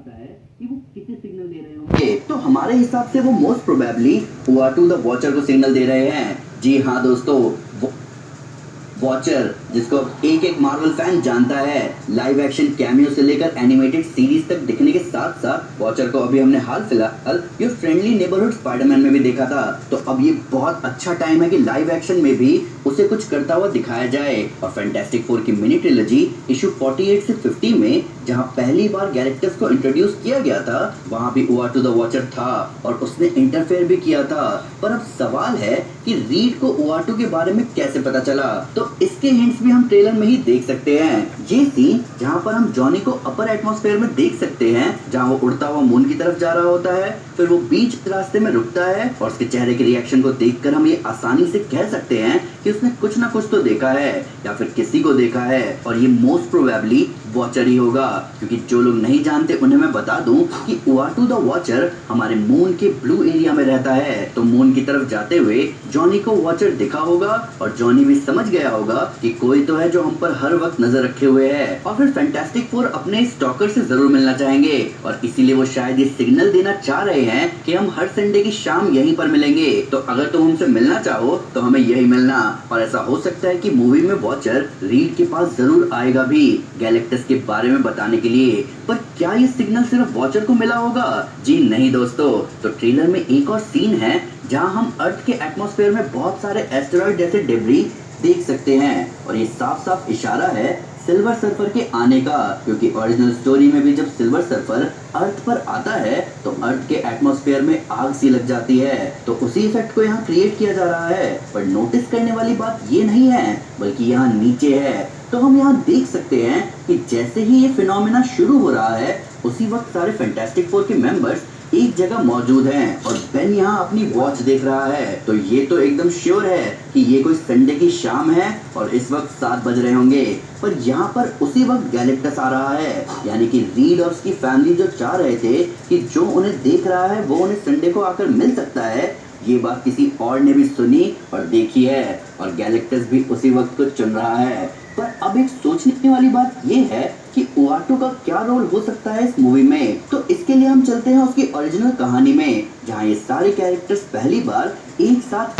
आता है कि वो कितने सिग्नल दे रहे होंगे। तो हमारे हिसाब से वो मोस्ट प्रोबेबली उआटू द वॉचर को सिग्नल दे रहे हैं। जी हाँ दोस्तों, वॉचर जिसको एक एक मार्वल फैन जानता है, लाइव एक्शन कैमियो से लेकर एनिमेटेड सीरीज तक दिखने के साथ साथ वॉचर को अभी हमने हाल फिलहाल ये फ्रेंडली नेबरहुड स्पाइडरमैन में भी देखा था। तो अब ये बहुत अच्छा टाइम है कि लाइव एक्शन में भी उसे कुछ करता हुआ दिखाया जाए। और फैंटास्टिक फोर की मिनी ट्रिलॉजी इशू 48 से 50 में जहां पहली बार गैलेक्टस को इंट्रोड्यूस किया गया था, वहां भी उआटू द वॉचर था और उसने इंटरफेयर भी किया था। पर अब सवाल है कि रीड को उआटू के बारे में कैसे पता चला। तो इसके हिंट्स भी हम ट्रेलर में ही देख सकते हैं। ये सीन जहां पर हम जॉनी को अपर एटमॉस्फेयर में देख सकते हैं, जहां वो उड़ता हुआ मून की तरफ जा रहा होता है, फिर वो बीच रास्ते में रुकता है और उसके चेहरे के रिएक्शन को देखकर हम ये आसानी से कह सकते हैं कि उसने कुछ ना कुछ तो देखा है या फिर किसी को देखा है। और ये मोस्ट प्रोबेबली वॉचर ही होगा, क्योंकि जो लोग नहीं जानते उन्हें मैं बता दूं कि उआटू द वॉचर हमारे मून के ब्लू एरिया में रहता है। तो मून की तरफ जाते हुए जॉनी को वॉचर दिखा होगा और जॉनी भी समझ गया होगा कि कोई तो है जो हम पर हर वक्त नजर रखे हुए है। और फिर फैंटास्टिक फोर अपने स्टॉकर से जरूर मिलना चाहेंगे और इसीलिए वो शायद ये सिग्नल देना चाह रहे हैं कि हम हर संडे की शाम यहीं पर मिलेंगे। तो अगर तुम हमसे मिलना चाहो तो हमें यही मिलना। और ऐसा हो सकता है कि मूवी में वॉचर रीड के पास जरूर आएगा भी गैलेक्टस के बारे में बताने के लिए। पर क्या ये सिग्नल सिर्फ वॉचर को मिला होगा? जी नहीं दोस्तों। तो ट्रेलर में एक और सीन है जहां हम अर्थ के एटमॉस्फेयर में बहुत सारे एस्टेरॉइड जैसे डेब्री देख सकते हैं और ये साफ साफ इशारा है सिल्वर सर्फर के आने का, क्योंकि ओरिजिनल स्टोरी में भी जब सिल्वर सर्फर अर्थ पर आता है तो अर्थ के एटमॉस्फेयर में आग सी लग जाती है। तो उसी इफेक्ट को यहाँ क्रिएट किया जा रहा है। पर नोटिस करने वाली बात ये नहीं है, बल्कि यहाँ नीचे है। तो हम यहाँ देख सकते हैं कि जैसे ही ये फिनोमेना शुरू हो रहा है, उसी वक्त सारे फैंटास्टिक फोर के मेंबर्स एक जगह मौजूद हैं और बेन यहाँ अपनी वॉच देख रहा है। तो ये तो एकदम श्योर है कि ये कोई संडे की शाम है और इस वक्त 7 बज रहे होंगे। पर यहाँ पर उसी वक्त गैलेक्टस आ रहा है, यानी कि रीड और उसकी फैमिली जो चाह रहे थे कि जो उन्हें देख रहा है वो उन्हें संडे को आकर मिल सकता है, ये बात किसी और ने भी सुनी और देखी है और गैलेक्टस भी उसी वक्त को चुन रहा है। पर अब एक सोचने वाली बात ये है कि उआटू का क्या रोल हो सकता है इस मूवी में। तो इसके लिए हम चलते हैं उसकी ओरिजिनल कहानी में, जहां ये सारे कैरेक्टर्स पहली बार एक साथ